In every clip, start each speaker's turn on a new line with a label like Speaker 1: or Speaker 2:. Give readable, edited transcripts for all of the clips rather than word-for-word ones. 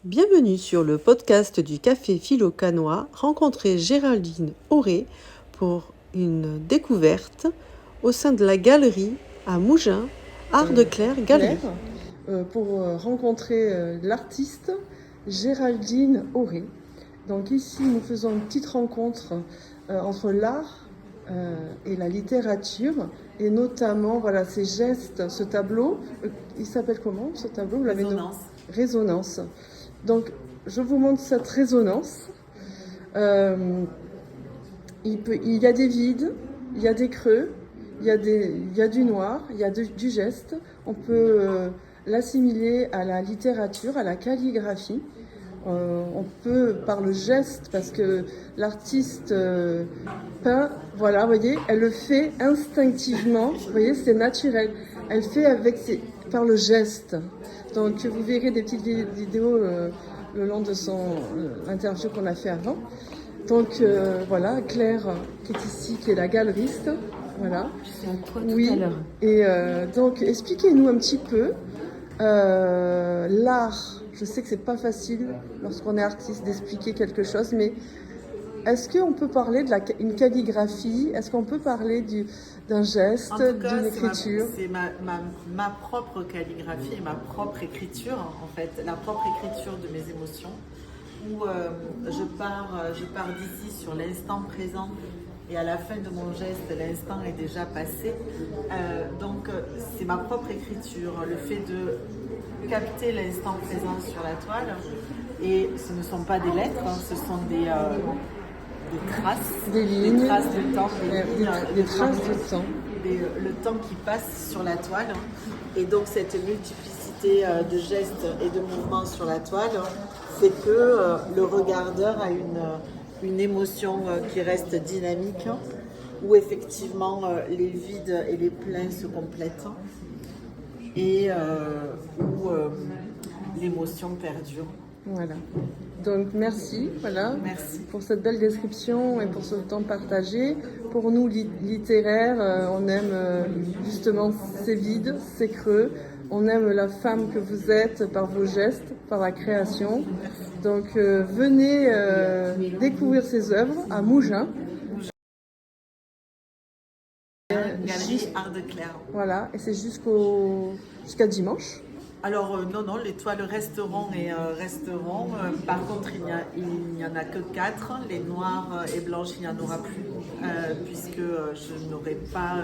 Speaker 1: Bienvenue sur le podcast du Café Philo-Canois. Rencontrez Géraldine Auré pour une découverte au sein de la galerie à Mougins, Art de Clair Galerie. Pour rencontrer l'artiste Géraldine Auré. Donc ici, nous faisons une petite rencontre entre l'art et la littérature, et notamment voilà, ces gestes, ce tableau. Il s'appelle comment ce tableau? Résonance. Donc, je vous montre cette résonance. Il y a des vides, il y a des creux, il y a du noir, il y a du geste. On peut l'assimiler à la littérature, à la calligraphie. On peut, par le geste, parce que l'artiste peint, voilà, vous voyez, elle le fait instinctivement, vous voyez, c'est naturel. Elle fait par le geste. Donc vous verrez des petites vidéos le long de l'interview qu'on a fait avant. Donc voilà, Claire qui est ici, qui est la galeriste. Voilà.
Speaker 2: Je suis à toi tout à l'heure.
Speaker 1: Et donc expliquez-nous un petit peu l'art. Je sais que c'est pas facile lorsqu'on est artiste d'expliquer quelque chose, mais est-ce qu'on peut parler d'une calligraphie? Est-ce qu'on peut parler d'un geste, d'une écriture?
Speaker 2: C'est ma propre calligraphie et ma propre écriture, en fait, la propre écriture de mes émotions, où je pars d'ici sur l'instant présent, et à la fin de mon geste, l'instant est déjà passé. Donc c'est ma propre écriture, le fait de capter l'instant présent sur la toile. Et ce ne sont pas des lettres, ce sont des traces,
Speaker 1: des lignes,
Speaker 2: des traces de temps,
Speaker 1: des traces de temps.
Speaker 2: Le temps qui passe sur la toile. Et donc cette multiplicité de gestes et de mouvements sur la toile fait que le regardeur a une émotion qui reste dynamique, où effectivement les vides et les pleins se complètent, et où l'émotion perdure.
Speaker 1: Voilà. Donc merci,
Speaker 2: Merci
Speaker 1: pour cette belle description et pour ce temps partagé. Pour nous littéraires, on aime justement ces vides, ces creux. On aime la femme que vous êtes par vos gestes, par la création. Donc venez découvrir ces œuvres à Mougins.
Speaker 2: Galerie Art de Clair.
Speaker 1: Voilà, et c'est jusqu'à dimanche.
Speaker 2: Alors non, les toiles resteront. Par contre, il n'y en a que 4. Les noires et blanches, il n'y en aura plus, puisque je n'aurai pas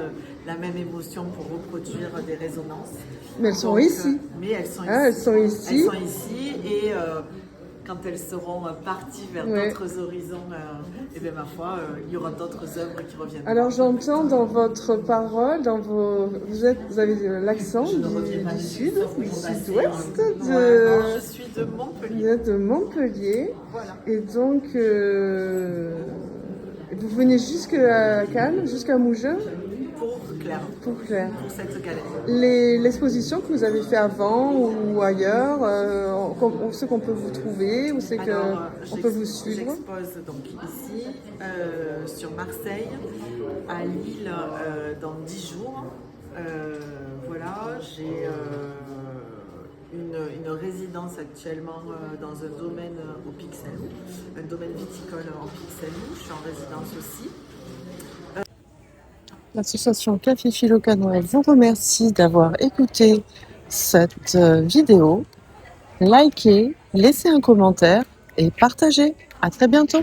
Speaker 2: la même émotion pour reproduire des résonances.
Speaker 1: Mais elles sont ici.
Speaker 2: Mais elles sont ici.
Speaker 1: Elles sont ici.
Speaker 2: Elles sont ici, et quand elles seront parties vers d'autres horizons, et bien ma foi, il y aura d'autres œuvres qui reviendront.
Speaker 1: Alors j'entends dans votre parole, vous avez l'accent du sud, du sud-ouest.
Speaker 2: Je suis de Montpellier.
Speaker 1: Vous êtes de Montpellier.
Speaker 2: Voilà.
Speaker 1: Et donc, vous venez jusqu'à Cannes, jusqu'à Mougins.
Speaker 2: Pour cette galerie.
Speaker 1: L'exposition que vous avez fait avant ou ailleurs, où c'est qu'on peut vous trouver, où c'est qu'on peut vous suivre?
Speaker 2: J'expose donc ici, sur Marseille, à Lille dans 10 jours. Voilà, j'ai une résidence actuellement dans un domaine au Pixalou, un domaine viticole en Pixalou. Je suis en résidence aussi.
Speaker 1: L'association Café Philo-Canois vous remercie d'avoir écouté cette vidéo. Likez, laissez un commentaire et partagez. À très bientôt.